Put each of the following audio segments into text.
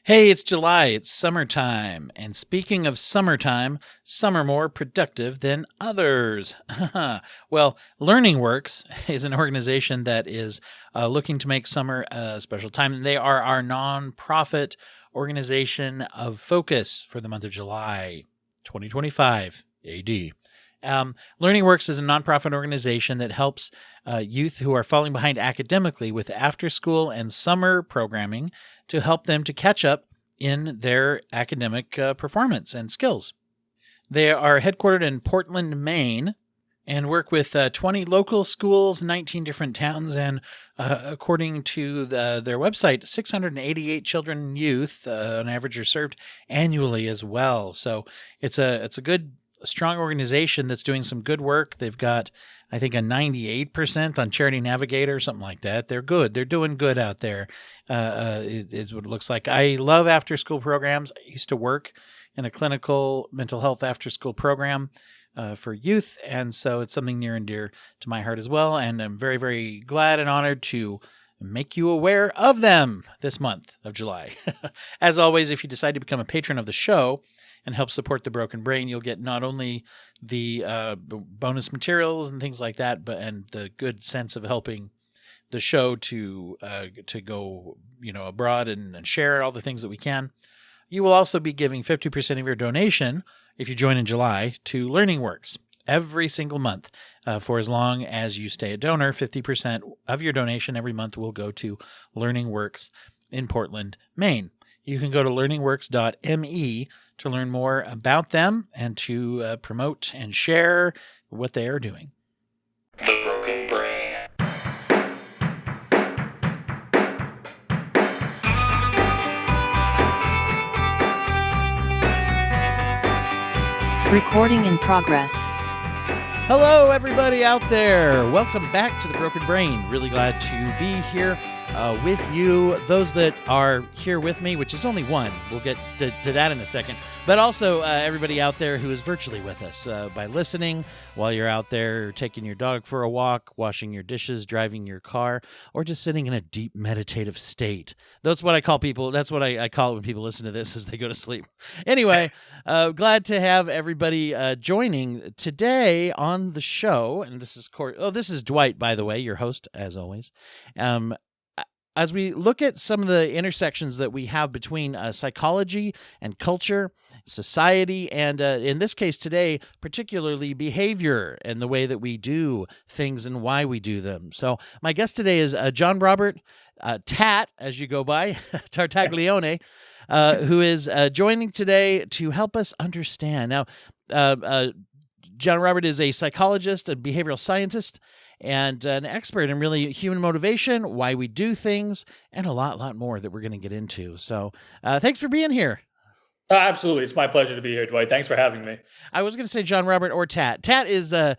Hey, it's July, it's summertime. And speaking of summertime, some are more productive than others. Well, Learning Works is an organization that is looking to make summer a special time. They are our nonprofit organization of focus for the month of July 2025 AD. Learning Works is a nonprofit organization that helps youth who are falling behind academically with after school and summer programming to help them to catch up in their academic performance and skills. They are headquartered in Portland, Maine, and work with 20 local schools, 19 different towns, and according to their website, 688 children and youth on average are served annually as well. So it's a good, strong organization that's doing some good work. They've got, I think, a 98% on Charity Navigator, something like that. They're good. They're doing good out there. It's what it looks like. I love after-school programs. I used to work in a clinical mental health after-school program for youth, and so it's something near and dear to my heart as well, and I'm very, very glad and honored to make you aware of them this month of July. As always, if you decide to become a patron of the show and help support the Broken Brain, you'll get not only the bonus materials and things like that, but and the good sense of helping the show to go abroad and share all the things that we can. You will also be giving 50% of your donation if you join in July to Learning Works every single month. For as long as you stay a donor, 50% of your donation every month will go to Learning Works in Portland, Maine. You can go to learningworks.me to learn more about them and to promote and share what they are doing. The Broken Brain. Recording in progress. Hello, everybody out there. Welcome back to The Broken Brain. Really glad to be here with you. Those that are here with me, which is only one. We'll get to that in a second. But also everybody out there who is virtually with us by listening while you're out there taking your dog for a walk, washing your dishes, driving your car, or just sitting in a deep meditative state. That's what I call people. That's what I call it when people listen to this as they go to sleep. Anyway, glad to have everybody joining today on the show. And this is Dwight, by the way, your host, as always. As we look at some of the intersections that we have between psychology and culture, society, and in this case today, particularly behavior and the way that we do things and why we do them. So my guest today is JonRobert Tat, as you go by, Tartaglione, who is joining today to help us understand. Now, JonRobert is a psychologist, a behavioral scientist, and an expert in really human motivation, why we do things, and a lot more that we're going to get into. So thanks for being here. Absolutely. It's my pleasure to be here, Dwight. Thanks for having me. I was going to say JonRobert or Tat. Tat is a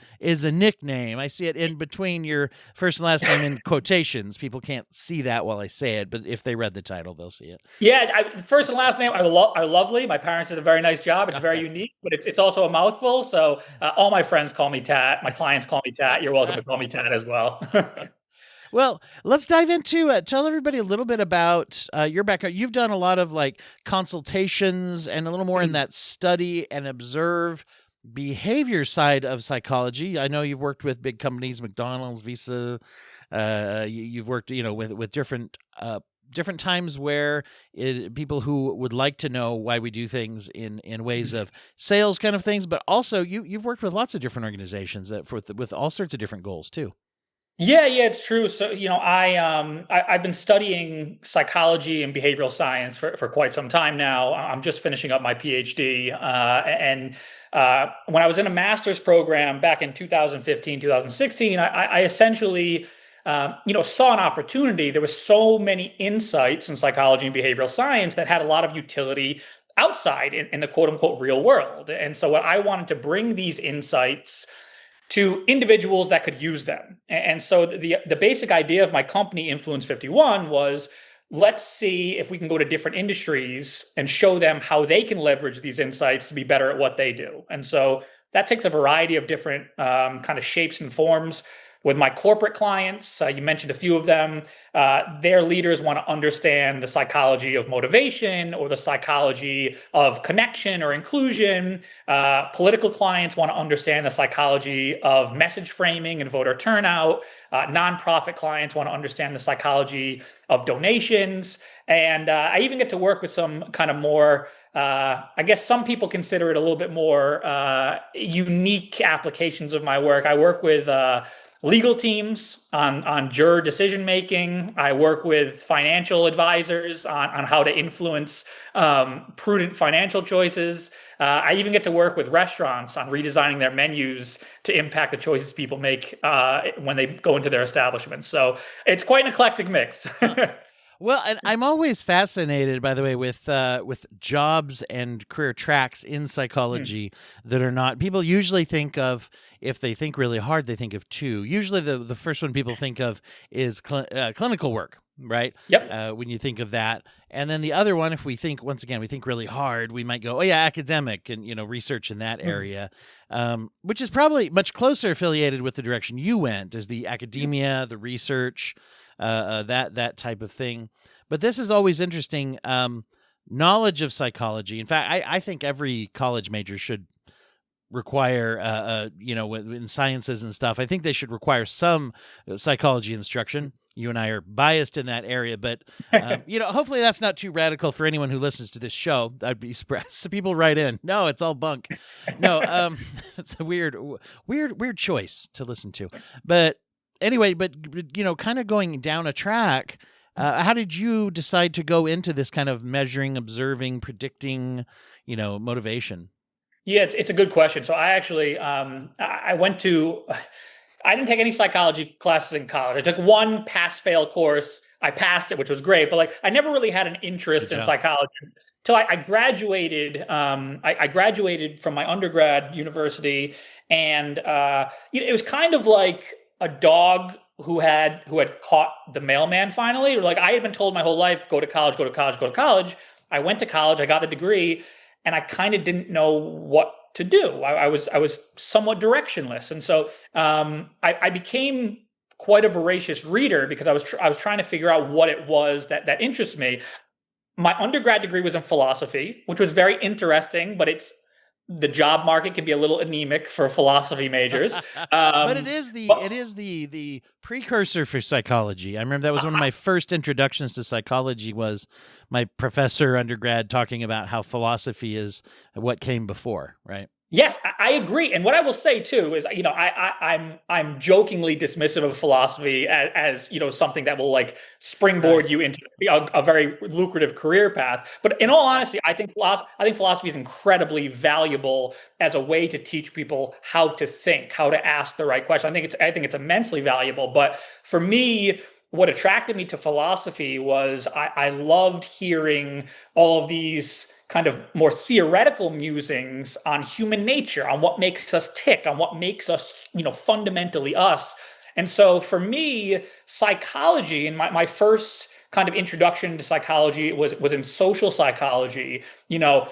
nickname. I see it in between your first and last name in quotations. People can't see that while I say it, but if they read the title, they'll see it. Yeah, first and last name are lovely. My parents did a very nice job. It's very unique, but it's also a mouthful. So all my friends call me Tat. My clients call me Tat. You're welcome to call me Tat as well. Well, let's dive into tell everybody a little bit about your background. You've done a lot of consultations and a little more in that study and observe behavior side of psychology. I know you've worked with big companies, McDonald's, Visa. You've worked, with different times where people who would like to know why we do things in ways of sales kind of things, but also you've worked with lots of different organizations with all sorts of different goals too. Yeah, it's true. So, I've been studying psychology and behavioral science for quite some time now. I'm just finishing up my PhD. And when I was in a master's program back in 2015, 2016, I essentially, saw an opportunity. There were so many insights in psychology and behavioral science that had a lot of utility outside in the quote unquote real world. And so what I wanted to bring these insights to individuals that could use them. And so the basic idea of my company, Influence 51, was let's see if we can go to different industries and show them how they can leverage these insights to be better at what they do. And so that takes a variety of different kind of shapes and forms. with my corporate clients, you mentioned a few of them, their leaders want to understand the psychology of motivation or the psychology of connection or inclusion. Political clients want to understand the psychology of message framing and voter turnout. Nonprofit clients want to understand the psychology of donations. And I even get to work with some kind of more, I guess some people consider it a little bit more unique applications of my work. I work with legal teams on juror decision making. I work with financial advisors on how to influence prudent financial choices. I even get to work with restaurants on redesigning their menus to impact the choices people make when they go into their establishments. So it's quite an eclectic mix. Well, and I'm always fascinated, by the way, with jobs and career tracks in psychology that are not. People usually think of, if they think really hard, they think of two. Usually, the first one people think of is clinical work, right? Yep. When you think of that, and then the other one, if we think once again, we think really hard, we might go, oh yeah, academic and research in that area, which is probably much closer affiliated with the direction you went, is the academia, the research. That type of thing. But this is always interesting. Knowledge of psychology. In fact, I think every college major should require, in sciences and stuff, I think they should require some psychology instruction. You and I are biased in that area, but hopefully that's not too radical for anyone who listens to this show. I'd be surprised. So people write in, no, it's all bunk. No, it's a weird choice to listen to, but. Anyway, but kind of going down a track, how did you decide to go into this kind of measuring, observing, predicting, motivation? Yeah, it's a good question. So I actually, I didn't take any psychology classes in college. I took one pass-fail course. I passed it, which was great, but I never really had an interest in psychology till I graduated. I graduated from my undergrad university, and it was kind of like a dog who had caught the mailman finally. Or I had been told my whole life, go to college, go to college, go to college. I went to college, I got the degree, and I kind of didn't know what to do. I was somewhat directionless. And so I became quite a voracious reader because I was trying to figure out what it was that interests me. My undergrad degree was in philosophy, which was very interesting, but the job market can be a little anemic for philosophy majors. But it is the precursor for psychology. I remember that was one of my first introductions to psychology, was my professor undergrad talking about how philosophy is what came before, right? Yes, I agree. And what I will say too is, I'm jokingly dismissive of philosophy as something that will springboard you into a very lucrative career path. But in all honesty, I think philosophy is incredibly valuable as a way to teach people how to think, how to ask the right question. I think it's immensely valuable. But for me, what attracted me to philosophy was I loved hearing all of these kind of more theoretical musings on human nature, on what makes us tick, on what makes us, fundamentally us. And so for me, psychology, and my first kind of introduction to psychology was in social psychology.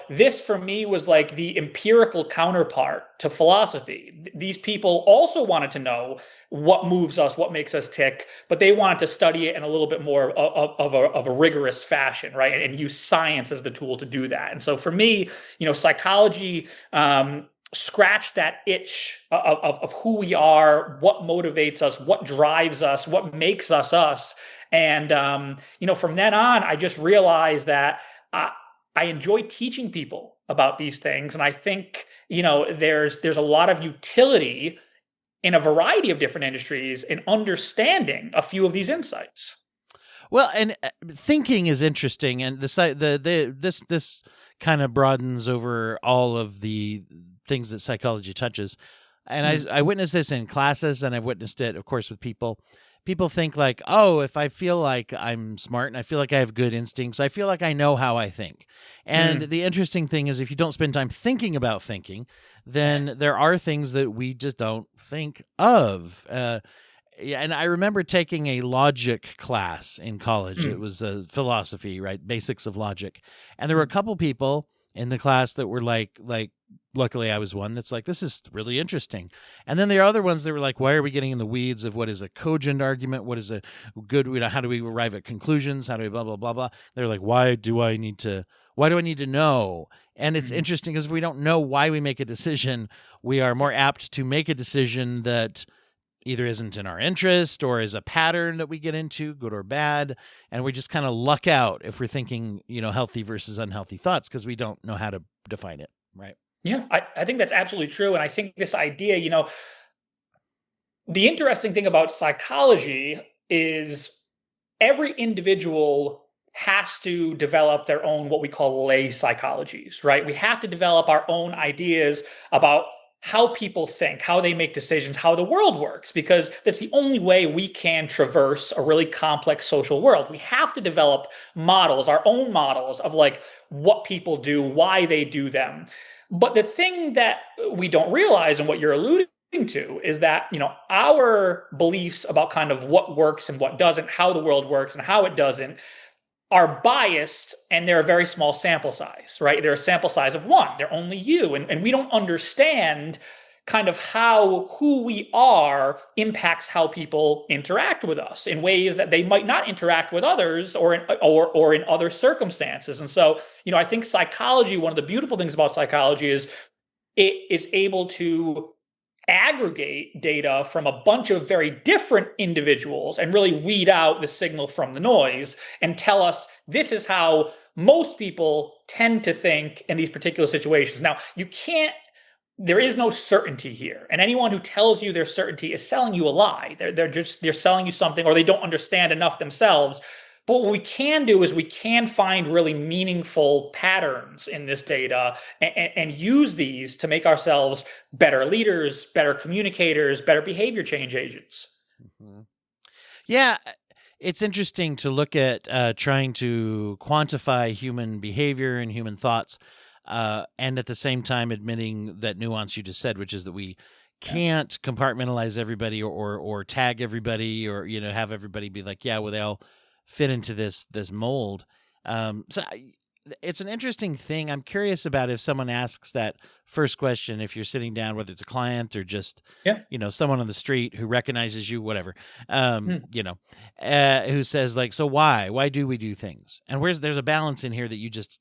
This for me was like the empirical counterpart to philosophy. These people also wanted to know what moves us, what makes us tick, but they wanted to study it in a little bit more of a rigorous fashion, right? And use science as the tool to do that. And so for me, psychology scratch that itch of who we are, what motivates us, what drives us, what makes us us. And, from then on, I just realized that I enjoy teaching people about these things. And I think, there's a lot of utility in a variety of different industries in understanding a few of these insights. Well, and thinking is interesting. And this kind of broadens over all of the things that psychology touches. And I witnessed this in classes, and I've witnessed it, of course, with people. People think if I feel like I'm smart and I feel like I have good instincts, I feel like I know how I think. And the interesting thing is, if you don't spend time thinking about thinking, then there are things that we just don't think of. And I remember taking a logic class in college. It was philosophy, right? Basics of logic. And there were a couple people in the class that were like luckily I was one that's like, this is really interesting. And then there are other ones that were like, why are we getting in the weeds of what is a cogent argument? What is a good, how do we arrive at conclusions? How do we blah, blah, blah, blah. They're like, why do I need to know? And it's interesting because if we don't know why we make a decision, we are more apt to make a decision that either isn't in our interest or is a pattern that we get into, good or bad. And we just kind of luck out if we're thinking, healthy versus unhealthy thoughts because we don't know how to define it. Right. Yeah, I think that's absolutely true. And I think this idea, the interesting thing about psychology is every individual has to develop their own, what we call lay psychologies, right? We have to develop our own ideas about how people think, how they make decisions, how the world works, because that's the only way we can traverse a really complex social world. We have to develop models, our own models of like what people do, why they do them. But the thing that we don't realize and what you're alluding to is that, our beliefs about kind of what works and what doesn't, how the world works and how it doesn't, are biased, and they're a very small sample size, right? They're a sample size of one. They're only you. And we don't understand kind of how who we are impacts how people interact with us in ways that they might not interact with others or in other circumstances. And so, I think psychology, one of the beautiful things about psychology is it is able to aggregate data from a bunch of very different individuals and really weed out the signal from the noise and tell us this is how most people tend to think in these particular situations. Now, there is no certainty here. And anyone who tells you there's certainty is selling you a lie. They're selling you something, or they don't understand enough themselves. But what we can do is we can find really meaningful patterns in this data and use these to make ourselves better leaders, better communicators, better behavior change agents. Mm-hmm. Yeah, it's interesting to look at trying to quantify human behavior and human thoughts, and at the same time admitting that nuance you just said, which is that we can't compartmentalize everybody or tag everybody or have everybody be like, yeah, well, they all fit into this mold. So it's an interesting thing. I'm curious about if someone asks that first question, if you're sitting down, whether it's a client or just, someone on the street who recognizes you, whatever, who says like, so why do we do things? And there's a balance in here that you just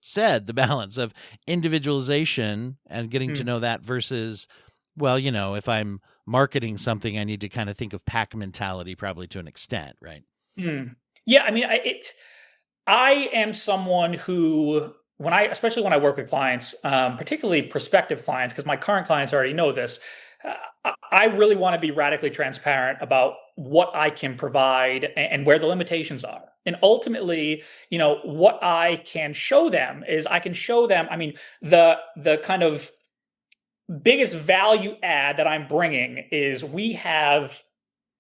said, the balance of individualization and getting to know that versus, well, if I'm marketing something, I need to kind of think of pack mentality probably to an extent, right? Yeah, I mean, I am someone who, especially when I work with clients, particularly prospective clients, because my current clients already know this, I really want to be radically transparent about what I can provide and where the limitations are. And ultimately, what I can show them is the kind of biggest value add that I'm bringing is we have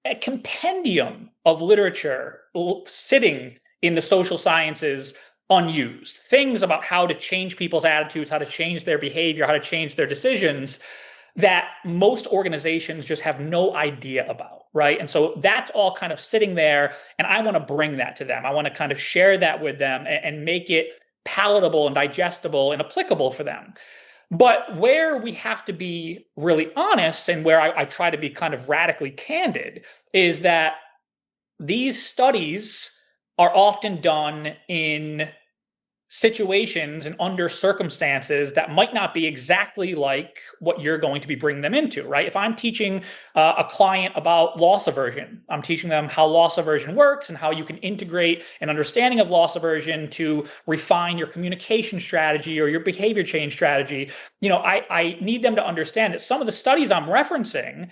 a compendium of literature sitting in the social sciences unused. Things about how to change people's attitudes, how to change their behavior, how to change their decisions that most organizations just have no idea about, right? And so that's all kind of sitting there, and I want to bring that to them. I want to kind of share that with them and make it palatable and digestible and applicable for them. But where we have to be really honest and where I try to be kind of radically candid is that these studies are often done in situations and under circumstances that might not be exactly like what you're going to be bringing them into, right? If I'm teaching a client about loss aversion, I'm teaching them how loss aversion works and how you can integrate an understanding of loss aversion to refine your communication strategy or your behavior change strategy. I need them to understand that some of the studies I'm referencing,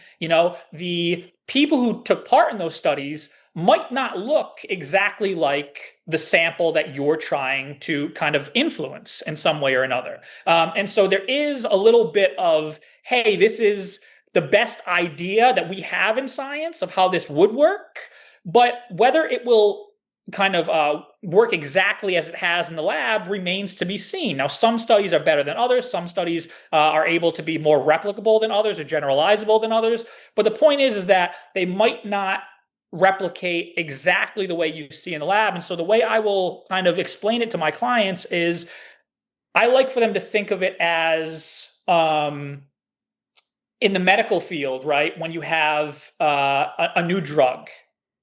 the people who took part in those studies might not look exactly like the sample that you're trying to kind of influence in some way or another. And so there is a little bit of, hey, this is the best idea that we have in science of how this would work, but whether it will kind of work exactly as it has in the lab remains to be seen. Now, some studies are better than others. Some studies are able to be more replicable than others or generalizable than others. But the point is that they might not replicate exactly the way you see in the lab. And so the way I will kind of explain it to my clients is I like for them to think of it as in the medical field, right? When you have a new drug,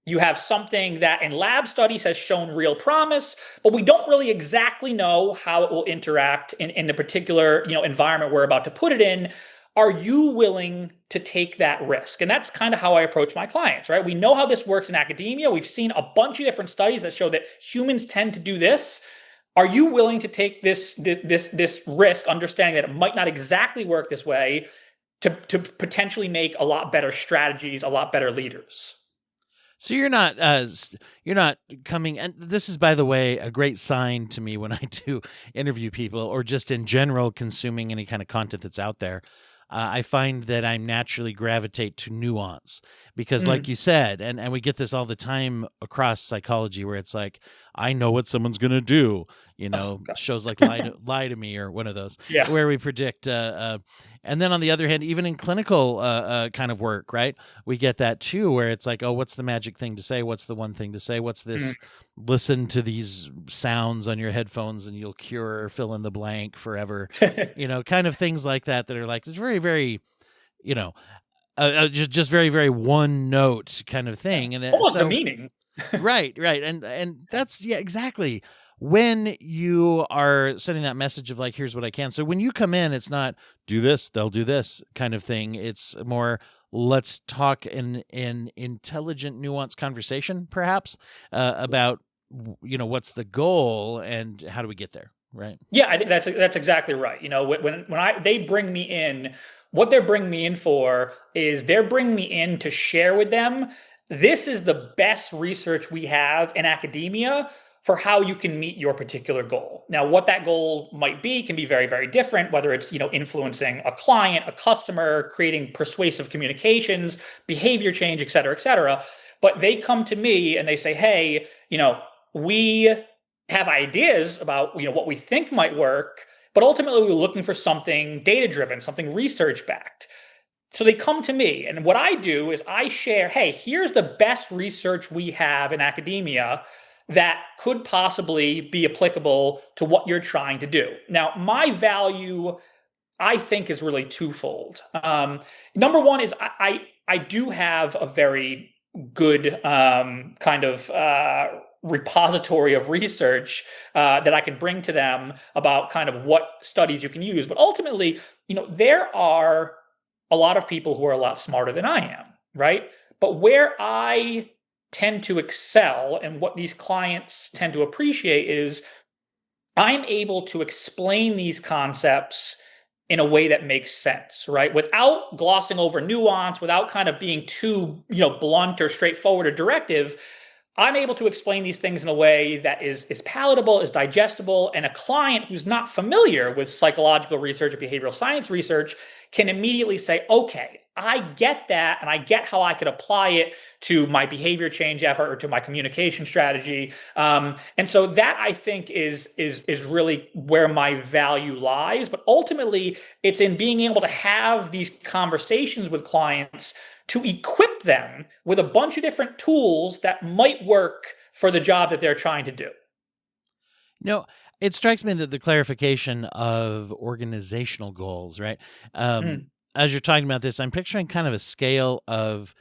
you have something that in lab studies has shown real promise, but we don't really exactly know how it will interact in the particular environment we're about to put it in. Are you willing to take that risk? And that's kind of how I approach my clients, right? We know how this works in academia. We've seen a bunch of different studies that show that humans tend to do this. Are you willing to take this risk, understanding that it might not exactly work this way, to potentially make a lot better strategies, a lot better leaders? So you're not coming, and this is, by the way, a great sign to me when I do interview people or just in general consuming any kind of content that's out there. I find that I naturally gravitate to nuance because, like you said, and we get this all the time across psychology, where it's like, I know what someone's gonna do. Shows like Lie to Me or one of those, Yeah. where we predict. And then on the other hand, even in clinical kind of work, right, we get that too, where it's like, oh, what's the magic thing to say? What's the one thing to say? What's this? Listen to these sounds on your headphones and you'll cure fill in the blank forever. Kind of things like that are like, it's very, very, just very, very one note kind of thing. And Almost so, demeaning. right. And that's, yeah, exactly. When you are sending that message of like, here's what I can. So when you come in, it's not do this, they'll do this kind of thing. It's more, let's talk in intelligent, nuanced conversation, perhaps, about, what's the goal and how do we get there? Right. Yeah, I think that's exactly right. When they bring me in, what they're bringing me in for is they're bringing me in to share with them, this is the best research we have in academia for how you can meet your particular goal. Now, what that goal might be can be very, very different, whether it's, influencing a client, a customer, creating persuasive communications, behavior change, et cetera, et cetera. But they come to me and they say, hey, we have ideas about, what we think might work, but ultimately we're looking for something data-driven, something research-backed. So they come to me, and what I do is I share, hey, here's the best research we have in academia that could possibly be applicable to what you're trying to do. Now, my value, I think, is really twofold. Number one is I do have a very good kind of repository of research that I can bring to them about kind of what studies you can use. But ultimately, there are a lot of people who are a lot smarter than I am, right? But where I tend to excel and what these clients tend to appreciate is I'm able to explain these concepts in a way that makes sense, right? Without glossing over nuance, without kind of being too, blunt or straightforward or directive. I'm able to explain these things in a way that is palatable, is digestible, and a client who's not familiar with psychological research or behavioral science research can immediately say, okay, I get that, and I get how I could apply it to my behavior change effort or to my communication strategy. And so that, I think, is really where my value lies. But ultimately, it's in being able to have these conversations with clients to equip them with a bunch of different tools that might work for the job that they're trying to do. No, it strikes me that the clarification of organizational goals, right? As you're talking about this, I'm picturing kind of a scale of,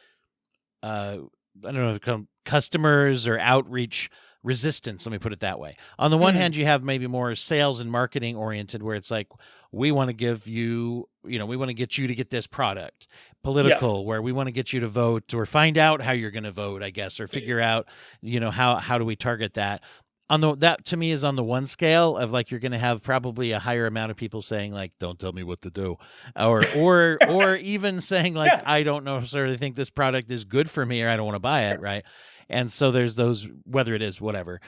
I don't know, customers or outreach resistance. Let me put it that way. On the one hand, you have maybe more sales and marketing oriented, where it's like, we want to give you, we want to get you to get this product. Political, where we want to get you to vote or find out how you're going to vote, I guess, or figure out, how do we target that? That to me is on the one scale of like, you're going to have probably a higher amount of people saying like, don't tell me what to do, or even saying like, I don't necessarily think this product is good for me, or I don't want to buy it. Right. And so there's those, whether it is whatever.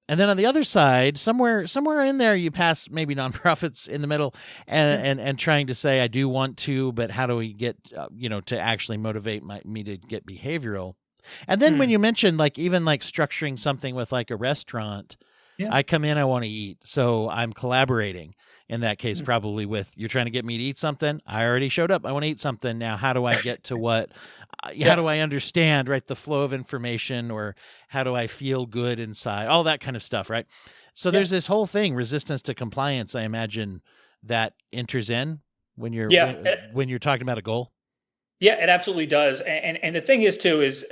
And then on the other side, somewhere in there, you pass maybe nonprofits in the middle, and trying to say, I do want to, but how do we get, to actually motivate me to get behavioral? And then when you mentioned like, even like structuring something with like a restaurant, I come in, I want to eat. So I'm collaborating in that case, probably with, you're trying to get me to eat something. I already showed up. I want to eat something. Now, how do I get to what, how do I understand, right, the flow of information, or how do I feel good inside, all that kind of stuff, right? So there's this whole thing, resistance to compliance, I imagine, that enters in when you're Yeah. when you're talking about a goal. Yeah, it absolutely does. And the thing is too is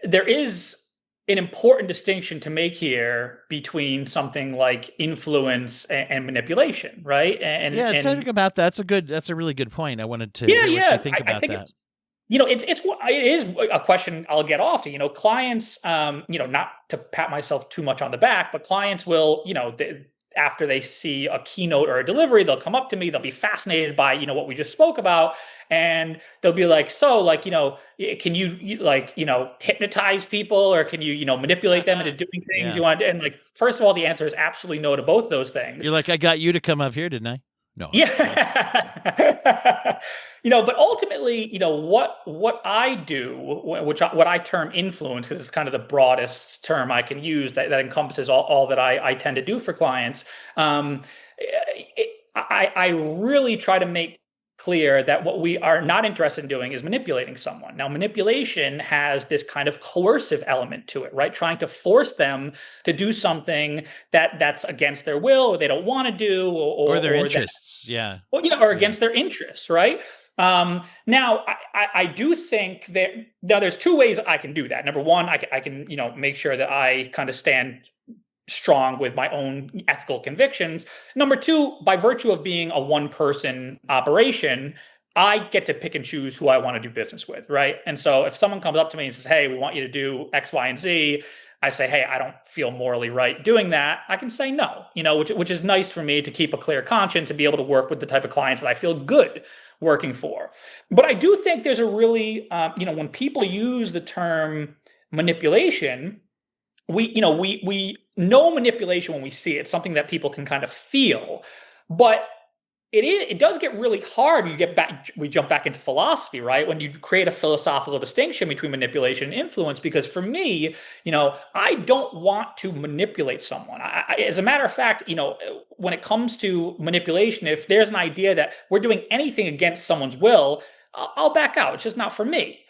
there is an important distinction to make here between something like influence and manipulation, right? Yeah, it's And talking about that's a really good point. I wanted to yeah, hear what you yeah, think I about think that. it's it is a question I'll get off to. Clients, not to pat myself too much on the back, but clients will, after they see a keynote or a delivery, they'll come up to me. They'll be fascinated by, what we just spoke about, and they'll be like, "So, like, can you like, hypnotize people, or can you, manipulate them into doing things Yeah. you want?" And like, first of all, the answer is absolutely no to both those things. You're like, I got you to come up here, didn't I? No, I'm just kidding. Yeah. But ultimately, what I do, what I term influence, because it's kind of the broadest term I can use that encompasses all that I tend to do for clients. I really try to make clear that what we are not interested in doing is manipulating someone. Now, manipulation has this kind of coercive element to it, right? Trying to force them to do something that's against their will, or they don't want to do, Or their or that, interests. Yeah. or Yeah. against their interests, right? Now, I do think that now there's two ways I can do that. Number one, I can make sure that I kind of stand strong with my own ethical convictions. Number two, by virtue of being a one person operation, I get to pick and choose who I want to do business with, right? And so if someone comes up to me and says, "Hey, we want you to do X, Y, and Z," I say, "Hey, I don't feel morally right doing that." I can say no, which is nice for me to keep a clear conscience and be able to work with the type of clients that I feel good working for. But I do think there's a really, when people use the term manipulation, we know manipulation when we see it. It's something that people can kind of feel, but it does get really hard. We jump back into philosophy, right? When you create a philosophical distinction between manipulation and influence, because for me, I don't want to manipulate someone. As a matter of fact, when it comes to manipulation, if there's an idea that we're doing anything against someone's will, I'll back out. It's just not for me.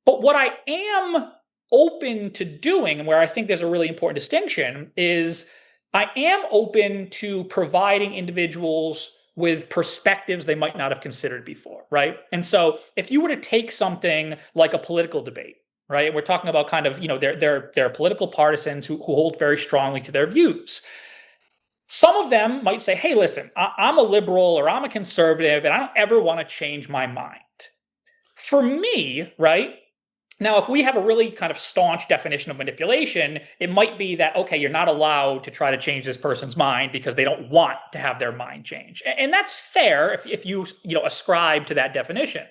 But what I am open to doing, and where I think there's a really important distinction, is I am open to providing individuals with perspectives they might not have considered before, right? And so if you were to take something like a political debate, right, and we're talking about kind of, they're political partisans who hold very strongly to their views. Some of them might say, "Hey, listen, I'm a liberal or I'm a conservative and I don't ever want to change my mind." For me, right, now, if we have a really kind of staunch definition of manipulation, it might be that, okay, you're not allowed to try to change this person's mind because they don't want to have their mind change. And that's fair if you ascribe to that definition.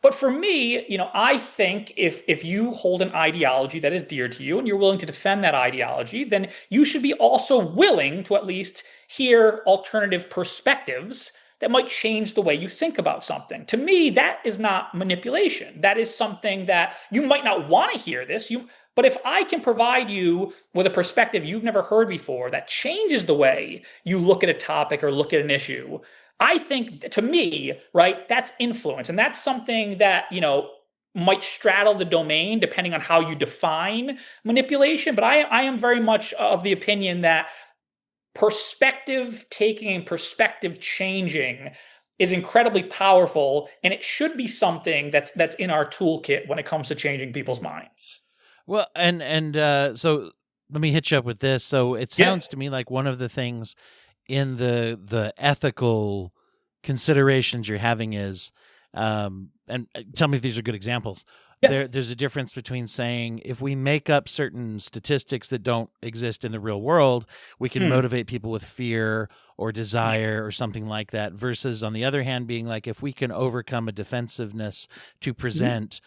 But for me, I think if you hold an ideology that is dear to you and you're willing to defend that ideology, then you should be also willing to at least hear alternative perspectives that might change the way you think about something. To me, that is not manipulation. That is something that you might not want to hear this. But if I can provide you with a perspective you've never heard before that changes the way you look at a topic or look at an issue, I think, to me, right, that's influence. And that's something that, might straddle the domain depending on how you define manipulation. But I am very much of the opinion that perspective taking and perspective changing is incredibly powerful, and it should be something that's in our toolkit when it comes to changing people's minds. Well, and so let me hit you up with this. So it sounds to me like one of the things in the ethical considerations you're having is, and tell me if these are good examples. There's a difference between saying if we make up certain statistics that don't exist in the real world, we can motivate people with fear or desire or something like that, versus on the other hand being like, if we can overcome a defensiveness to present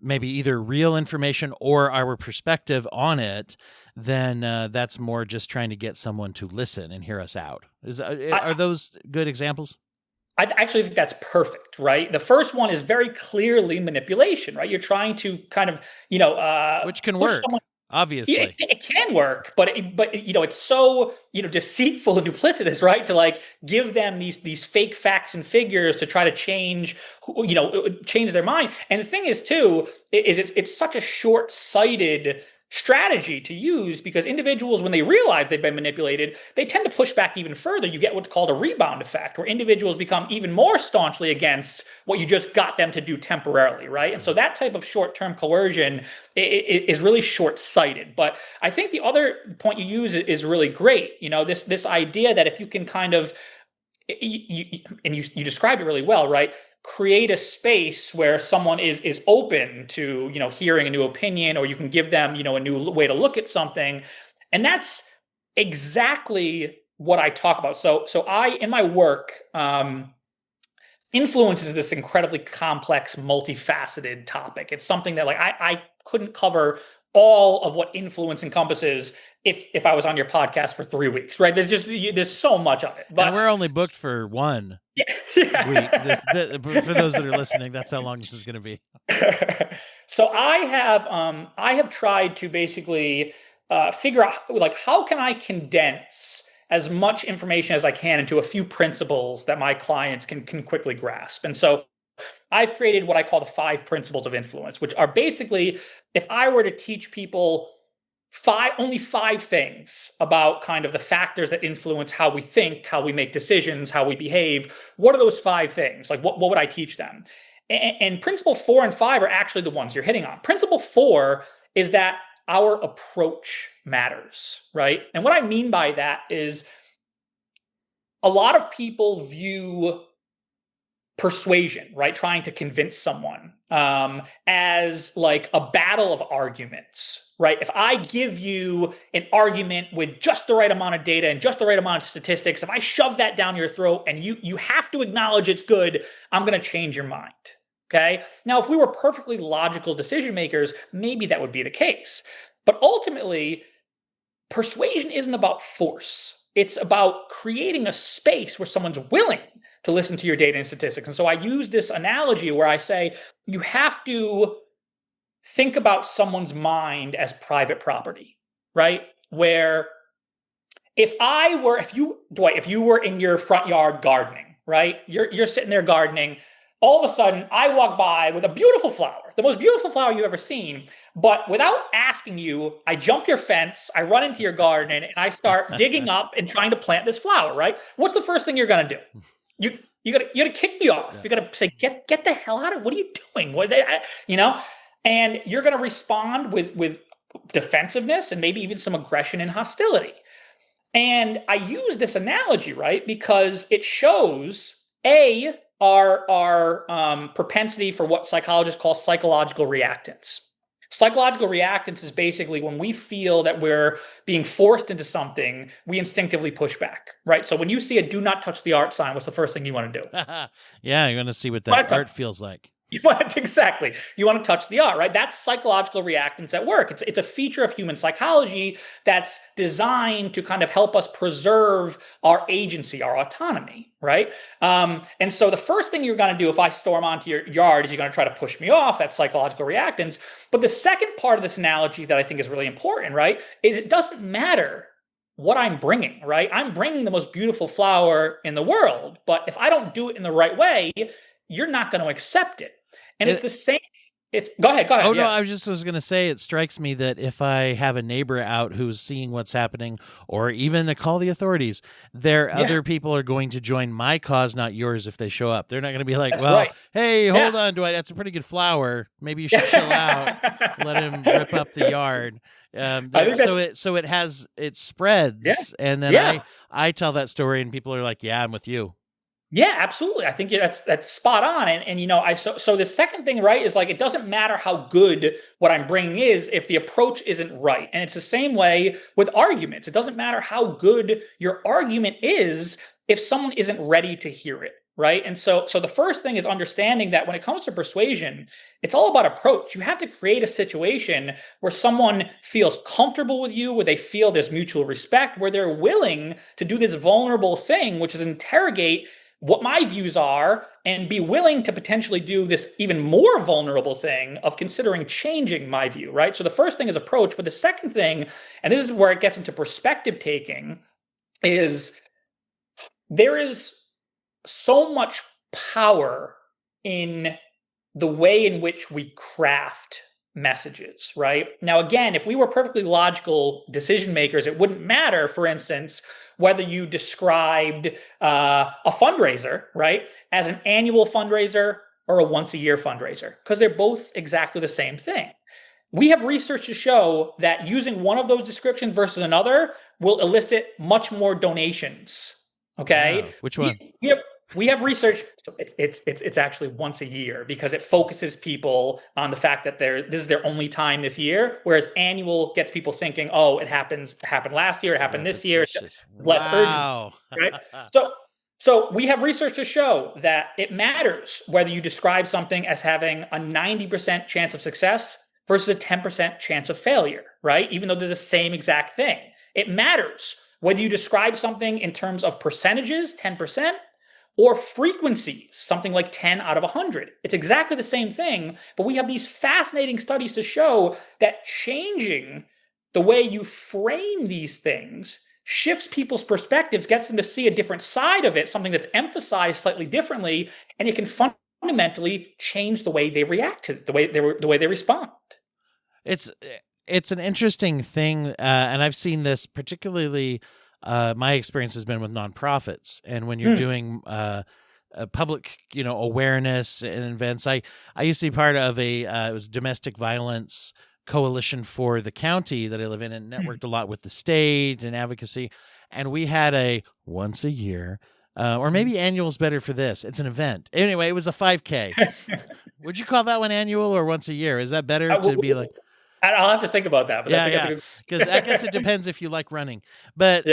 maybe either real information or our perspective on it, then that's more just trying to get someone to listen and hear us out. Are those good examples? I actually think that's perfect, right? The first one is very clearly manipulation, right? You're trying to kind of, which can push work, someone. obviously. It can work, but it's so deceitful and duplicitous, right? To like give them these fake facts and figures to try to change their mind. And the thing is too, is it's such a short-sighted strategy to use, because individuals, when they realize they've been manipulated, they tend to push back even further. You get what's called a rebound effect, where individuals become even more staunchly against what you just got them to do temporarily, right? And so that type of short-term coercion is really short-sighted. But I think the other point you use is really great. This idea that if you can kind of, you described it really well, right? Create a space where someone is open to hearing a new opinion, or you can give them a new way to look at something. And that's exactly what I talk about. So I, in my work, influence is this incredibly complex, multifaceted topic. It's something that I couldn't cover all of what influence encompasses if I was on your podcast for 3 weeks, right? There's so much of it. But and we're only booked for 1 yeah. week. For those that are listening, that's how long this is going to be. So I have tried to basically figure out, like, how can I condense as much information as I can into a few principles that my clients can quickly grasp. And so I've created what I call the 5 principles of influence, which are basically, if I were to teach people only 5 things about kind of the factors that influence how we think, how we make decisions, how we behave, what are those 5 things? Like, what would I teach them? And principle 4 and 5 are actually the ones you're hitting on. Principle 4 is that our approach matters, right? And what I mean by that is, a lot of people view persuasion, right, trying to convince someone, as like a battle of arguments, right? If I give you an argument with just the right amount of data and just the right amount of statistics, if I shove that down your throat and you have to acknowledge it's good, I'm going to change your mind. Okay. Now, if we were perfectly logical decision makers, maybe that would be the case. But ultimately, persuasion isn't about force. It's about creating a space where someone's willing to listen to your data and statistics. And so I use this analogy where I say you have to think about someone's mind as private property, right? Where if you were in your front yard gardening, right? You're sitting there gardening. All of a sudden, I walk by with a beautiful flower, the most beautiful flower you've ever seen. But without asking you, I jump your fence, I run into your garden, and I start digging up and trying to plant this flower, right? What's the first thing you're going to do? You gotta kick me off. Yeah. You gotta say, get the hell out of it. What are you doing? And you're gonna respond with defensiveness and maybe even some aggression and hostility. And I use this analogy, right, because it shows our propensity for what psychologists call psychological reactance. Psychological reactance is basically when we feel that we're being forced into something, we instinctively push back, right? So when you see a "do not touch the art" sign, what's the first thing you want to do? Yeah, you're going to see what that art feels like. Exactly. You want to touch the art, right? That's psychological reactance at work. It's a feature of human psychology that's designed to kind of help us preserve our agency, our autonomy, right? And so the first thing you're going to do if I storm onto your yard is you're going to try to push me off. That's psychological reactance. But the second part of this analogy that I think is really important, right, is it doesn't matter what I'm bringing, right? I'm bringing the most beautiful flower in the world, but if I don't do it in the right way, you're not going to accept it. And it's the same. Go ahead. Oh, yeah. No, I was going to say, it strikes me that if I have a neighbor out who's seeing what's happening, or even to call the authorities, other people are going to join my cause, not yours, if they show up. They're not going to be like, that's right. Hey, hold on, Dwight, that's a pretty good flower. Maybe you should chill out, let him rip up the yard. So it spreads, and then I tell that story, and people are like, yeah, I'm with you. Yeah, absolutely. I think that's spot on. And so the second thing, right, is like, it doesn't matter how good what I'm bringing is if the approach isn't right. And it's the same way with arguments. It doesn't matter how good your argument is if someone isn't ready to hear it, right? And so the first thing is understanding that when it comes to persuasion, it's all about approach. You have to create a situation where someone feels comfortable with you, where they feel there's mutual respect, where they're willing to do this vulnerable thing, which is interrogate what my views are and be willing to potentially do this even more vulnerable thing of considering changing my view, right? So the first thing is approach, but the second thing, and this is where it gets into perspective taking, is there is so much power in the way in which we craft messages, right? Now, again, if we were perfectly logical decision makers, it wouldn't matter, for instance, whether you described a fundraiser, right, as an annual fundraiser or a once a year fundraiser, because they're both exactly the same thing. We have research to show that using one of those descriptions versus another will elicit much more donations. Okay. Wow. Which one? We have research. So it's actually once a year because it focuses people on the fact that this is their only time this year, whereas annual gets people thinking, oh, it happened last year, it happened this year, less urgency, Wow. right? So we have research to show that it matters whether you describe something as having a 90% chance of success versus a 10% chance of failure, right? Even though they're the same exact thing. It matters whether you describe something in terms of percentages, 10%, or frequencies, something like 10 out of 100. It's exactly the same thing, but we have these fascinating studies to show that changing the way you frame these things shifts people's perspectives, gets them to see a different side of it, something that's emphasized slightly differently, and it can fundamentally change the way they react to it, the way they respond. It's an interesting thing, and I've seen this particularly. My experience has been with nonprofits, and when you're doing public, awareness and events. I used to be part of it was domestic violence coalition for the county that I live in, and networked a lot with the state and advocacy. And we had a once a year, or maybe annual is better for this. It's an event. Anyway, it was a 5K. Would you call that one annual or once a year? Is that better to be like? I'll have to think about that. But that's a good, because I guess it depends if you like running. But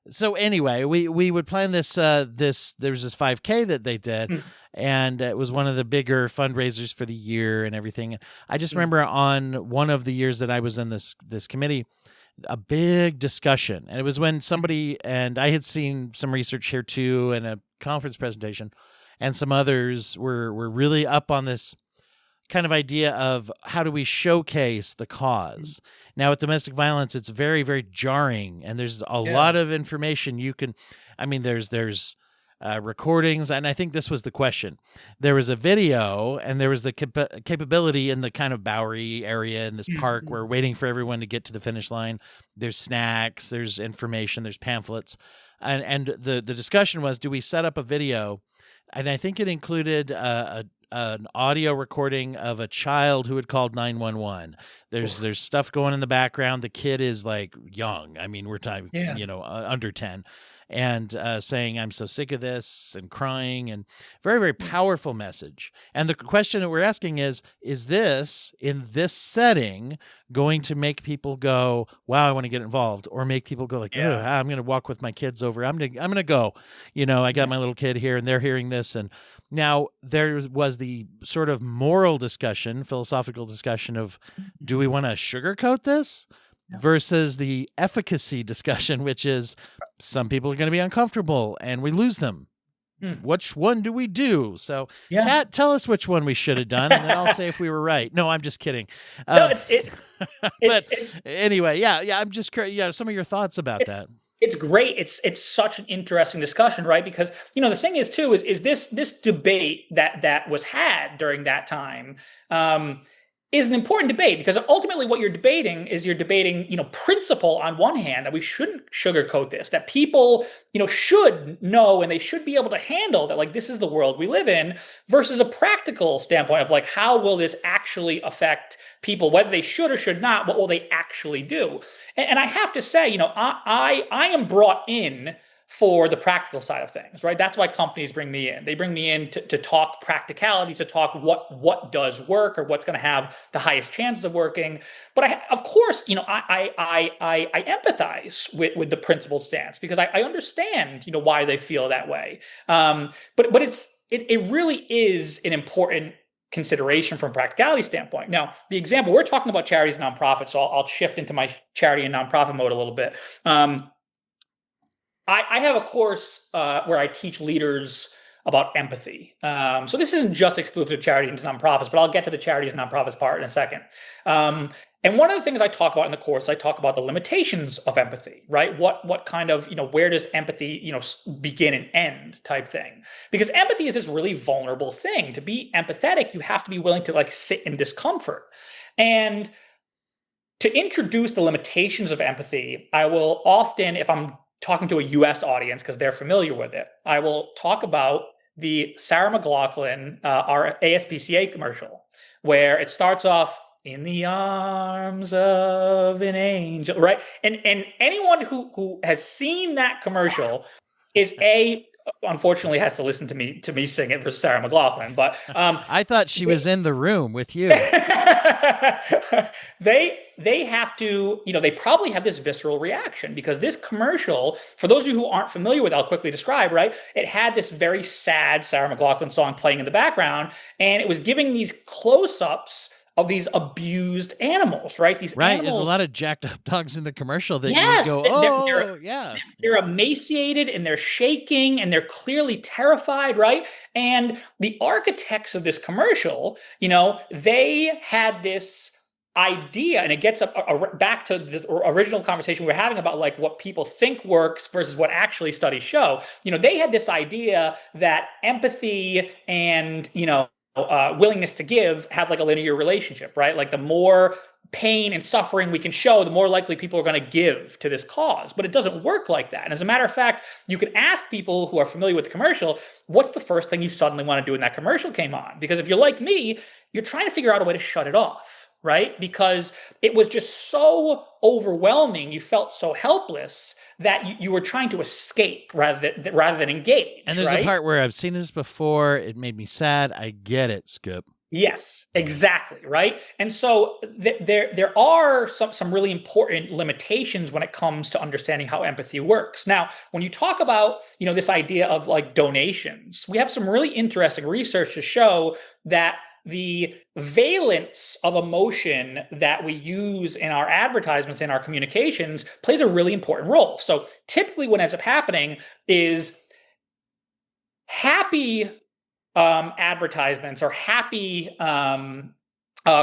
so anyway, we would plan this. There was this 5K that they did, and it was one of the bigger fundraisers for the year and everything. I just remember on one of the years that I was in this committee, a big discussion, and it was when somebody, and I had seen some research here too, and a conference presentation, and some others were really up on this kind of idea of how do we showcase the cause. Now with domestic violence, it's very, very jarring, and there's a lot of information you can, there's recordings, and I think this was the question. There was a video, and there was the capability in the kind of Bowery area in this park. We're waiting for everyone to get to the finish line. There's snacks, there's information, there's pamphlets, and the discussion was, do we set up a video? And I think it included an audio recording of a child who had called 911. There's stuff going in the background. The kid is like young. We're talking, under 10, and saying, I'm so sick of this, and crying, and very, very powerful message. And the question that we're asking is this, in this setting, going to make people go, wow, I want to get involved, or make people go like, I'm going to walk with my kids over. I'm going to go, I got my little kid here, and they're hearing this. And now there was the sort of moral discussion, philosophical discussion of, do we want to sugarcoat this versus the efficacy discussion, which is some people are going to be uncomfortable and we lose them. Which one do we do? So Kat, tell us which one we should have done, and then I'll say if we were right. No, I'm just kidding. But anyway, I'm just curious. Some of your thoughts about that. It's great. It's such an interesting discussion, right? Because the thing is too is this debate that was had during that time is an important debate, because ultimately what you're debating principle on one hand, that we shouldn't sugarcoat this, that people should know and they should be able to handle that, like, this is the world we live in, versus a practical standpoint of like, how will this actually affect people, whether they should or should not, what will they actually do? And I have to say, I am brought in for the practical side of things, right? That's why companies bring me in. They bring me in to talk practicality, to talk what does work, or what's going to have the highest chances of working. But of course, I empathize with the principled stance, because I understand, why they feel that way. But it really is an important consideration from a practicality standpoint. Now, the example, we're talking about charities and nonprofits, so I'll shift into my charity and nonprofit mode a little bit. I have a course where I teach leaders about empathy. So this isn't just exclusive to charities and nonprofits, but I'll get to the charities and nonprofits part in a second. And one of the things I talk about in the course, I talk about the limitations of empathy, right? What kind of, where does empathy, begin and end type thing? Because empathy is this really vulnerable thing. To be empathetic, you have to be willing to like sit in discomfort. And to introduce the limitations of empathy, I will often, if I'm talking to a US audience because they're familiar with it, I will talk about the Sarah McLachlan, our ASPCA commercial, where it starts off in the arms of an angel, right? And anyone who has seen that commercial is unfortunately has to listen to me sing it versus Sarah McLachlan. But I thought she was in the room with you. they have to, they probably have this visceral reaction because this commercial, for those of you who aren't familiar with it, I'll quickly describe, right? It had this very sad Sarah McLachlan song playing in the background, and it was giving these close-ups of these abused animals, right? These Right. animals, There's a lot of jacked up dogs in the commercial that you yes, go, yeah. they're emaciated and they're shaking and they're clearly terrified, right? And the architects of this commercial, they had this idea, and it gets back to the original conversation we were having about like what people think works versus what actually studies show. They had this idea that empathy and willingness to give have like a linear relationship, right? Like the more pain and suffering we can show, the more likely people are going to give to this cause. But it doesn't work like that. And as a matter of fact, you can ask people who are familiar with the commercial, what's the first thing you suddenly want to do when that commercial came on? Because if you're like me, you're trying to figure out a way to shut it off, right? Because it was just so overwhelming. You felt so helpless that you were trying to escape rather than engage. And there's right? a part where I've seen this before. It made me sad. I get it, Skip. Yes, exactly, right? And so there are some really important limitations when it comes to understanding how empathy works. Now, when you talk about, this idea of like donations, we have some really interesting research to show that the valence of emotion that we use in our advertisements, in our communications, plays a really important role. So typically what ends up happening is happy advertisements or happy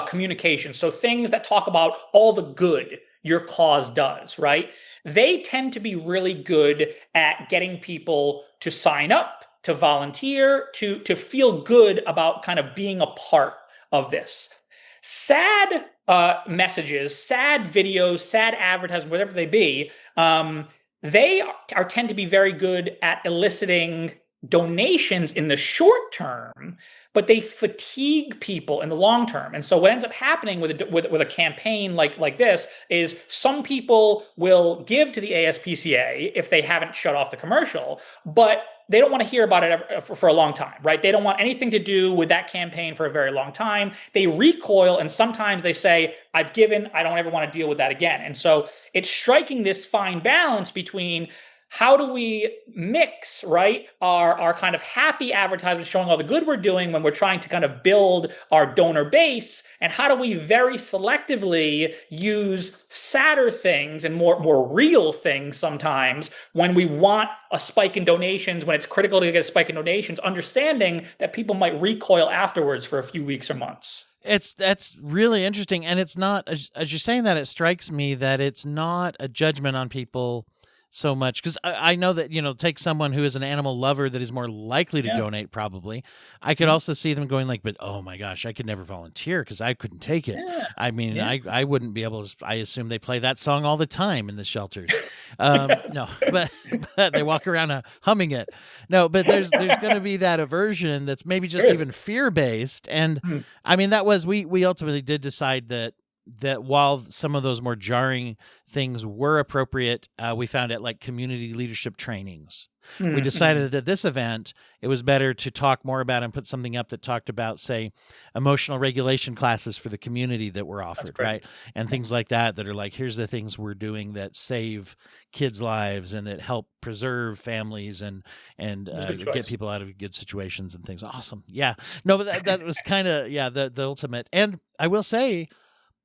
communications. So things that talk about all the good your cause does, right? They tend to be really good at getting people to sign up, to volunteer, to feel good about kind of being a part of this. Sad messages, sad videos, sad advertisements, whatever they be, they tend to be very good at eliciting donations in the short term, but they fatigue people in the long term. And so what ends up happening with a campaign like this is some people will give to the ASPCA if they haven't shut off the commercial, but they don't want to hear about it for a long time, right? They don't want anything to do with that campaign for a very long time. They recoil, and sometimes they say, I've given, I don't ever want to deal with that again. And so it's striking this fine balance between how do we mix, right, our kind of happy advertisements showing all the good we're doing when we're trying to kind of build our donor base, and how do we very selectively use sadder things and more real things sometimes when we want a spike in donations, when it's critical to get a spike in donations, understanding that people might recoil afterwards for a few weeks or months. That's really interesting. And it's not, as you're saying that, it strikes me that it's not a judgment on people so much, because I know that, take someone who is an animal lover that is more likely to donate, probably. I could also see them going like, but oh my gosh, I could never volunteer because I couldn't take it. Yeah. I mean, I wouldn't be able to. I assume they play that song all the time in the shelters. No, but they walk around humming it. No, but there's going to be that aversion that's maybe just even fear-based. And I mean, that was, we ultimately did decide that while some of those more jarring things were appropriate, we found at like community leadership trainings. We decided that this event, it was better to talk more about and put something up that talked about, say, emotional regulation classes for the community that were offered, right? And things like that are like, here's the things we're doing that save kids' lives and that help preserve families and get people out of good situations and things. Awesome. Yeah. No, but that was kind of, the ultimate. And I will say,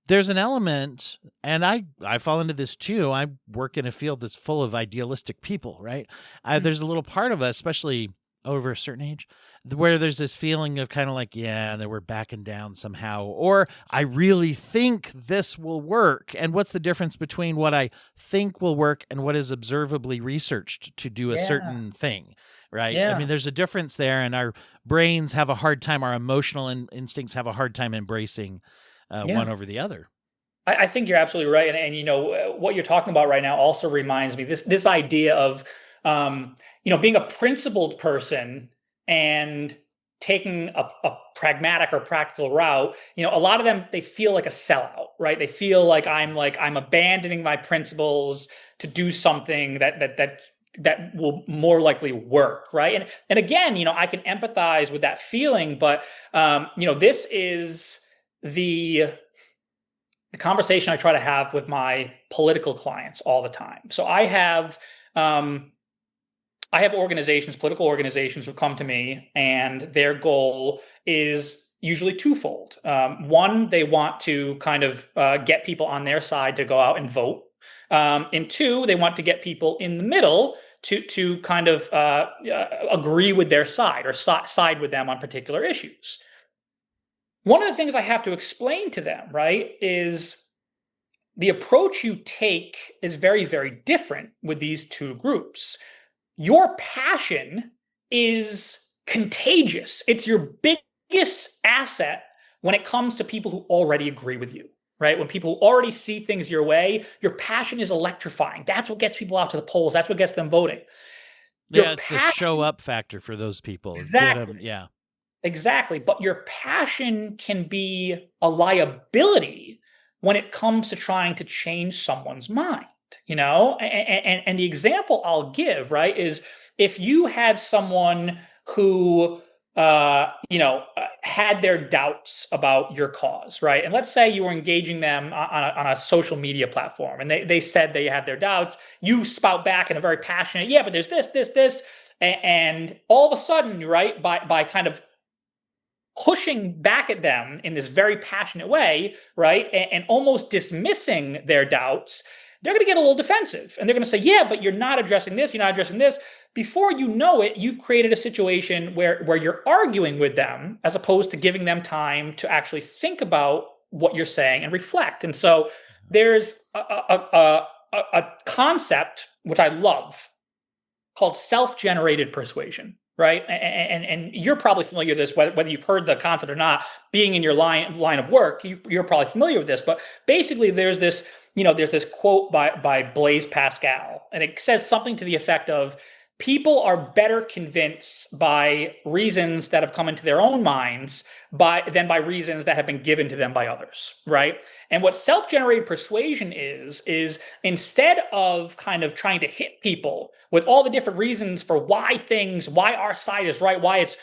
there's an element, and I fall into this too. I work in a field that's full of idealistic people, right? There's a little part of us, especially over a certain age, where there's this feeling of kind of like, that we're backing down somehow, or I really think this will work. And what's the difference between what I think will work and what is observably researched to do a certain thing? Right. I mean, there's a difference there, and our brains have a hard time, our emotional instincts have a hard time embracing Yeah. one over the other. I think you're absolutely right, and what you're talking about right now also reminds me this idea of being a principled person and taking a pragmatic or practical route. A lot of them, they feel like a sellout, right? They feel like I'm abandoning my principles to do something that will more likely work, right? And again, I can empathize with that feeling, but this is the conversation I try to have with my political clients all the time. So I have organizations, political organizations, who come to me, and their goal is usually twofold. One, they want to kind of get people on their side to go out and vote, and two, they want to get people in the middle to kind of agree with their side or side with them on particular issues. One of the things I have to explain to them, right, is the approach you take is very, very different with these two groups. Your passion is contagious. It's your biggest asset when it comes to people who already agree with you, right? When people already see things your way, your passion is electrifying. That's what gets people out to the polls. That's what gets them voting. Yeah, it's the show up factor for those people. Exactly. Yeah. Exactly. But your passion can be a liability when it comes to trying to change someone's mind, And the example I'll give, right, is if you had someone who, had their doubts about your cause, right? And let's say you were engaging them on a social media platform, and they said they had their doubts. You spout back in a very passionate, yeah, but there's this. And all of a sudden, right, by kind of pushing back at them in this very passionate way, right, and almost dismissing their doubts, they're going to get a little defensive. And they're going to say, yeah, but you're not addressing this, you're not addressing this. Before you know it, you've created a situation where you're arguing with them as opposed to giving them time to actually think about what you're saying and reflect. And so there's a concept, which I love, called self-generated persuasion. Right. And you're probably familiar with this, whether you've heard the concept or not, being in your line of work, you're probably familiar with this. But basically, there's this quote by Blaise Pascal, and it says something to the effect of, people are better convinced by reasons that have come into their own minds than by reasons that have been given to them by others, right? And what self-generated persuasion is instead of kind of trying to hit people with all the different reasons for why our side is right, why it's,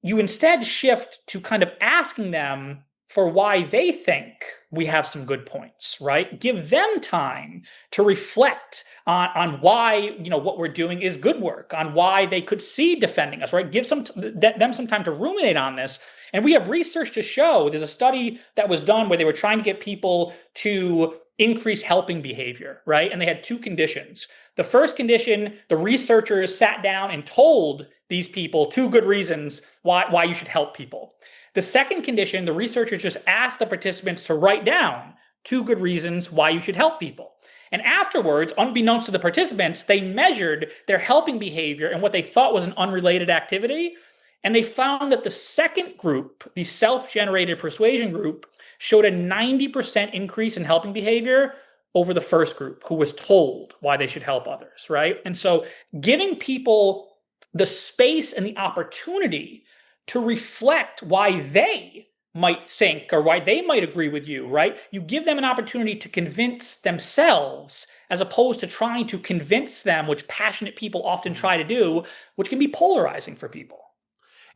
you instead shift to kind of asking them for why they think we have some good points, right? Give them time to reflect on why, what we're doing is good work, on why they could see defending us, right? Give them some time to ruminate on this. And we have research to show, there's a study that was done where they were trying to get people to increase helping behavior, right? And they had two conditions. The first condition, the researchers sat down and told these people two good reasons why you should help people. The second condition, the researchers just asked the participants to write down two good reasons why you should help people. And afterwards, unbeknownst to the participants, they measured their helping behavior and what they thought was an unrelated activity. And they found that the second group, the self-generated persuasion group, showed a 90% increase in helping behavior over the first group, who was told why they should help others, right? And so giving people the space and the opportunity to reflect why they might think or why they might agree with you, right? You give them an opportunity to convince themselves as opposed to trying to convince them, which passionate people often try to do, which can be polarizing for people.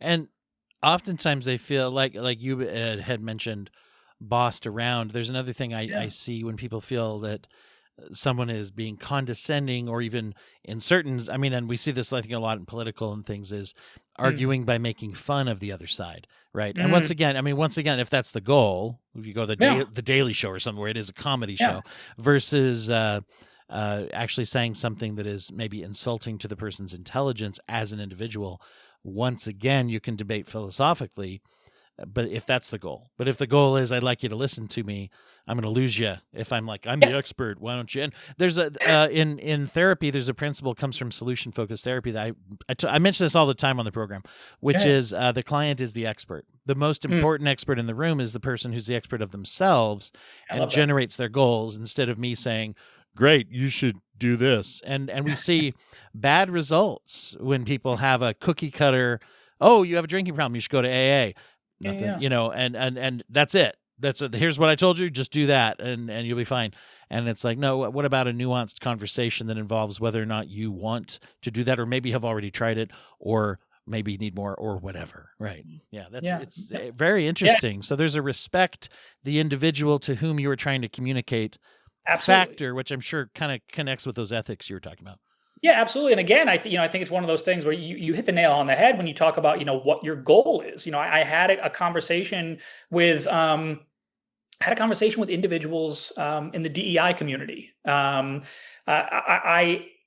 And oftentimes they feel like you had mentioned, bossed around. There's another thing I see when people feel that someone is being condescending, or even in certain, and we see this, I think, a lot in political and things, is arguing by making fun of the other side, right? And once again, if that's the goal, if you go to the Daily Show or something where it is a comedy show, versus actually saying something that is maybe insulting to the person's intelligence as an individual, once again, you can debate philosophically. But if that's the goal, but if the goal is I'd like you to listen to me, I'm going to lose you if I'm like, I'm the expert. Why don't you? And there's in therapy, there's a principle comes from solution focused therapy that I mention this all the time on the program, which is the client is the expert. The most important expert in the room is the person who's the expert of themselves and generates their goals, instead of me saying, great, you should do this. And we see bad results when people have a cookie cutter. Oh, you have a drinking problem, you should go to AA. Nothing, and that's it. Here's what I told you, just do that and you'll be fine. And it's like, no, what about a nuanced conversation that involves whether or not you want to do that, or maybe have already tried it, or maybe need more, or whatever. Right. Yeah. It's very interesting. So there's a respect the individual to whom you are trying to communicate factor, which I'm sure kind of connects with those ethics you were talking about. Yeah, absolutely. And again, I think it's one of those things where you hit the nail on the head when you talk about, what your goal is. I had a conversation with individuals in the DEI community.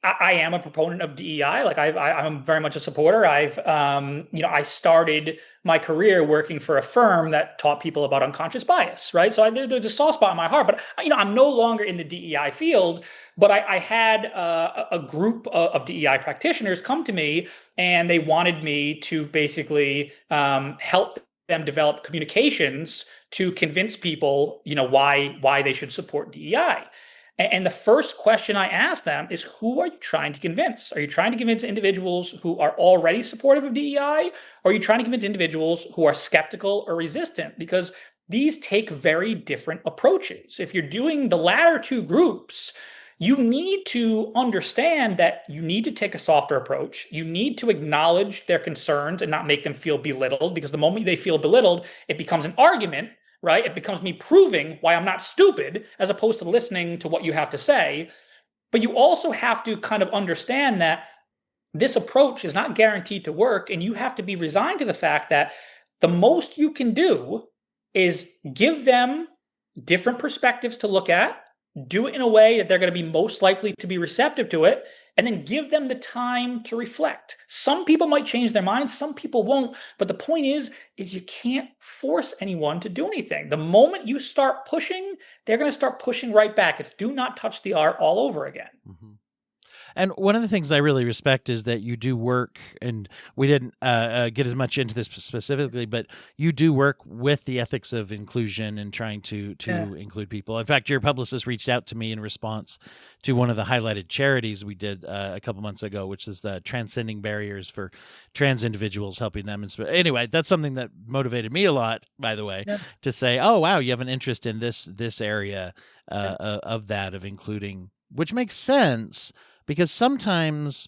I am a proponent of DEI. Like I'm very much a supporter. I started my career working for a firm that taught people about unconscious bias, right? So there's a soft spot in my heart, but I'm no longer in the DEI field, but I had a group of DEI practitioners come to me, and they wanted me to basically help them develop communications to convince people, why they should support DEI. And the first question I ask them is, who are you trying to convince? Are you trying to convince individuals who are already supportive of DEI? Or are you trying to convince individuals who are skeptical or resistant? Because these take very different approaches. If you're doing the latter two groups, you need to understand that you need to take a softer approach. You need to acknowledge their concerns and not make them feel belittled, because the moment they feel belittled, it becomes an argument. Right? It becomes me proving why I'm not stupid, as opposed to listening to what you have to say. But you also have to kind of understand that this approach is not guaranteed to work, and you have to be resigned to the fact that the most you can do is give them different perspectives to look at, do it in a way that they're going to be most likely to be receptive to it, and then give them the time to reflect. Some people might change their minds, some people won't. But the point is you can't force anyone to do anything. The moment you start pushing, they're going to start pushing right back. It's do not touch the art all over again. Mm-hmm. And one of the things I really respect is that you do work, and we didn't get as much into this specifically, but you do work with the ethics of inclusion and trying to include people. In fact, your publicist reached out to me in response to one of the highlighted charities we did a couple months ago, which is the Transcending Barriers for Trans Individuals, helping them. Anyway, that's something that motivated me a lot, by the way, to say, oh, wow, you have an interest in this area of including, which makes sense. Because sometimes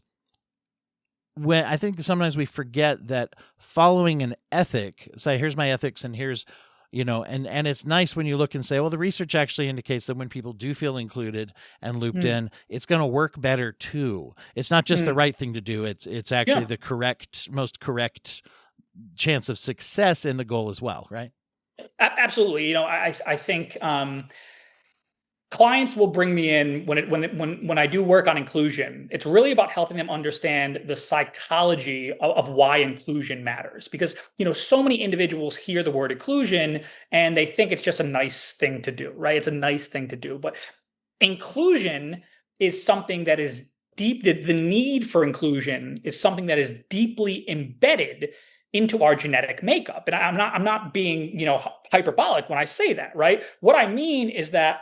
we forget that following an ethic, say, here's my ethics and here's, and it's nice when you look and say, well, the research actually indicates that when people do feel included and looped in, it's going to work better too. It's not just the right thing to do. It's actually the most correct chance of success in the goal as well, right? Absolutely. I think clients will bring me in when I do work on inclusion. It's really about helping them understand the psychology of why inclusion matters. Because, so many individuals hear the word inclusion and they think it's just a nice thing to do, right? It's a nice thing to do. But inclusion is something that is deep. The need for inclusion is something that is deeply embedded into our genetic makeup. And I'm not being, hyperbolic when I say that, right? What I mean is that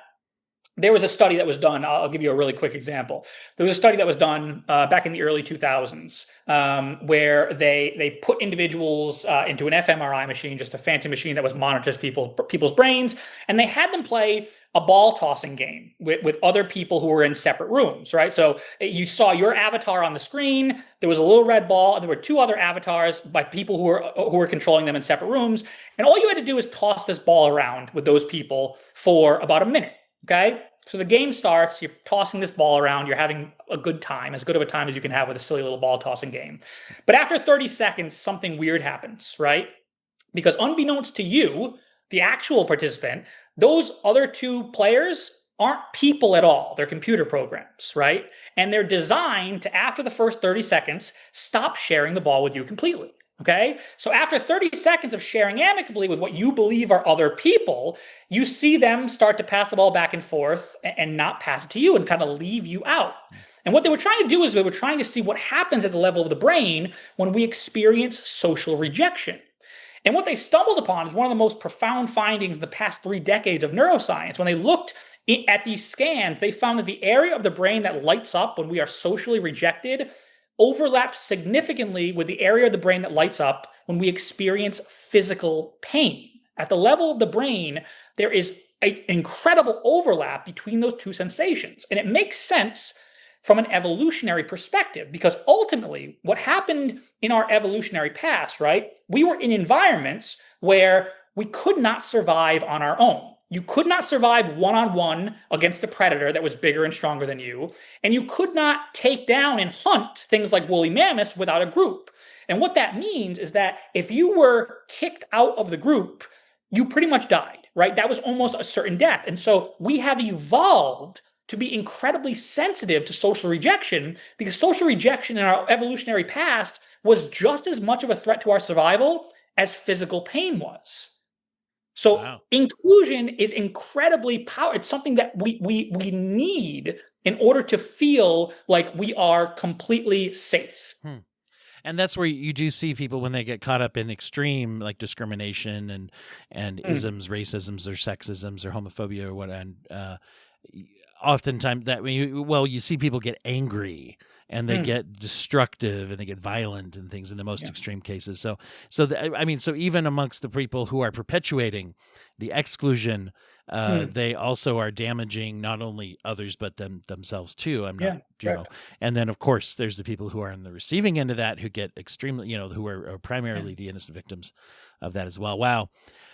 there was a study that was done. I'll give you a really quick example. There was a study that was done back in the early 2000s where they put individuals into an fMRI machine, just a fancy machine that was monitors people's brains, and they had them play a ball tossing game with other people who were in separate rooms, right? So you saw your avatar on the screen. There was a little red ball, and there were two other avatars by people who were controlling them in separate rooms. And all you had to do is toss this ball around with those people for about a minute. Okay, so the game starts, you're tossing this ball around, you're having a good time, as good of a time as you can have with a silly little ball tossing game. But after 30 seconds, something weird happens, right? Because unbeknownst to you, the actual participant, those other two players aren't people at all. They're computer programs, right? And they're designed to, after the first 30 seconds, stop sharing the ball with you completely. Okay. So after 30 seconds of sharing amicably with what you believe are other people, you see them start to pass the ball back and forth and not pass it to you and kind of leave you out. And what they were trying to do is they were trying to see what happens at the level of the brain when we experience social rejection. And what they stumbled upon is one of the most profound findings in the past 3 decades of neuroscience. When they looked at these scans, they found that the area of the brain that lights up when we are socially rejected overlaps significantly with the area of the brain that lights up when we experience physical pain. At the level of the brain, there is an incredible overlap between those two sensations. And it makes sense from an evolutionary perspective, because ultimately what happened in our evolutionary past, right? We were in environments where we could not survive on our own. You could not survive one-on-one against a predator that was bigger and stronger than you. And you could not take down and hunt things like woolly mammoths without a group. And what that means is that if you were kicked out of the group, you pretty much died, right? That was almost a certain death. And so we have evolved to be incredibly sensitive to social rejection, because social rejection in our evolutionary past was just as much of a threat to our survival as physical pain was. So wow. Inclusion is incredibly powerful. It's something that we need in order to feel like we are completely safe. And that's where you do see people when they get caught up in extreme like discrimination and isms, racisms or sexisms or homophobia or what. And oftentimes that you see people get angry and they get destructive and they get violent and things in the most extreme cases. So even amongst the people who are perpetuating the exclusion, they also are damaging not only others but themselves too. And then of course there's the people who are on the receiving end of that who get extremely, who are primarily the innocent victims of that as well. Wow.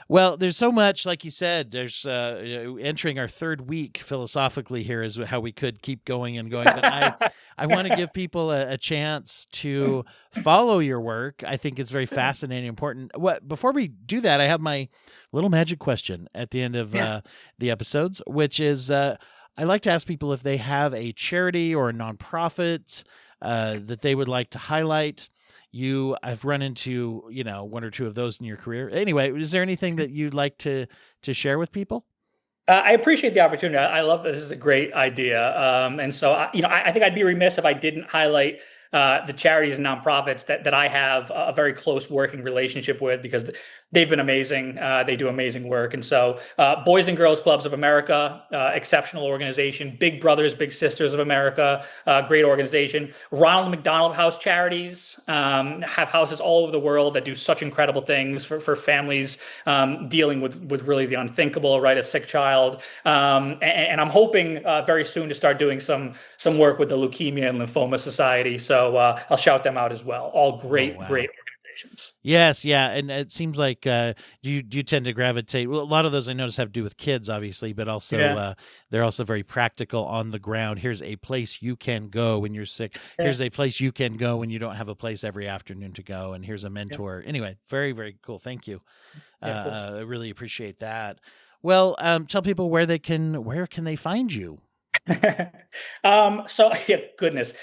Well, there's so much, like you said, there's entering our third week philosophically here is how we could keep going and going. But I want to give people a chance to follow your work. I think it's very fascinating, important. Before we do that, I have my little magic question at the end of the episodes, which is I like to ask people if they have a charity or a nonprofit that they would like to highlight. I've run into, one or two of those in your career. Anyway, is there anything that you'd like to share with people? I appreciate the opportunity. I love this. This is a great idea. And so, I think I'd be remiss if I didn't highlight the charities and nonprofits that I have a very close working relationship with, because they've been amazing. They do amazing work. And so Boys and Girls Clubs of America, exceptional organization. Big Brothers, Big Sisters of America, great organization. Ronald McDonald House Charities have houses all over the world that do such incredible things for families dealing with really the unthinkable, right? A sick child. And I'm hoping very soon to start doing some work with the Leukemia and Lymphoma Society. So I'll shout them out as well. All great organizations. Yes, yeah, and it seems like you tend to gravitate. Well, a lot of those I notice have to do with kids, obviously, but also they're also very practical on the ground. Here's a place you can go when you're sick. Yeah. Here's a place you can go when you don't have a place every afternoon to go. And here's a mentor. Yeah. Anyway, very, very cool. Thank you. I really appreciate that. Well, tell people where can they find you? Goodness.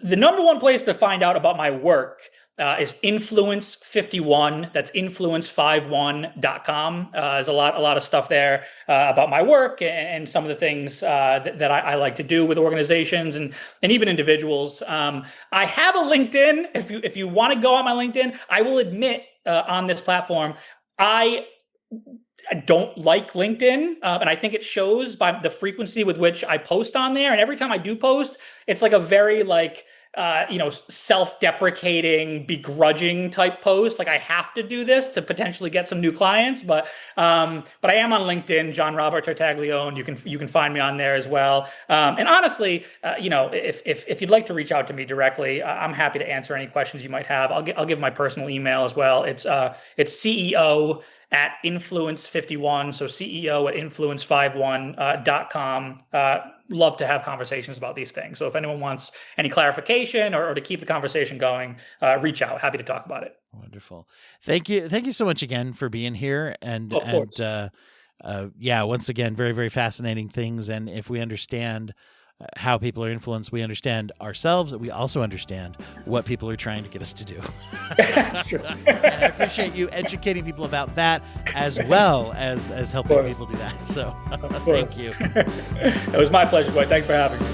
The number one place to find out about my work is Influence51. That's influence51.com. There's a lot of stuff there about my work and some of the things that I like to do with organizations and even individuals. I have a LinkedIn. If you want to go on my LinkedIn, I will admit on this platform, I don't like LinkedIn, and I think it shows by the frequency with which I post on there. And every time I do post, it's like a very self-deprecating, begrudging type post. Like I have to do this to potentially get some new clients, but I am on LinkedIn, JonRobert Tartaglione. You can find me on there as well. And honestly, if you'd like to reach out to me directly, I'm happy to answer any questions you might have. I'll give my personal email as well. It's CEO at Influence51. So CEO at Influence51.com. Love to have conversations about these things. So if anyone wants any clarification or to keep the conversation going, reach out. Happy to talk about it. Wonderful. Thank you. Thank you so much again for being here. And, of course. once again, very, very fascinating things. And if we understand how people are influenced. We understand ourselves. We also understand what people are trying to get us to do. That's true. And I appreciate you educating people about that as well as helping people do that. So thank you. It was my pleasure, Dwight. Thanks for having me.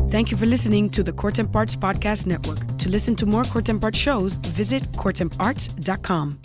Thank you for listening to the Courtemp Arts Podcast Network. To listen to more Courtemp Arts shows, visit courtemparts.com.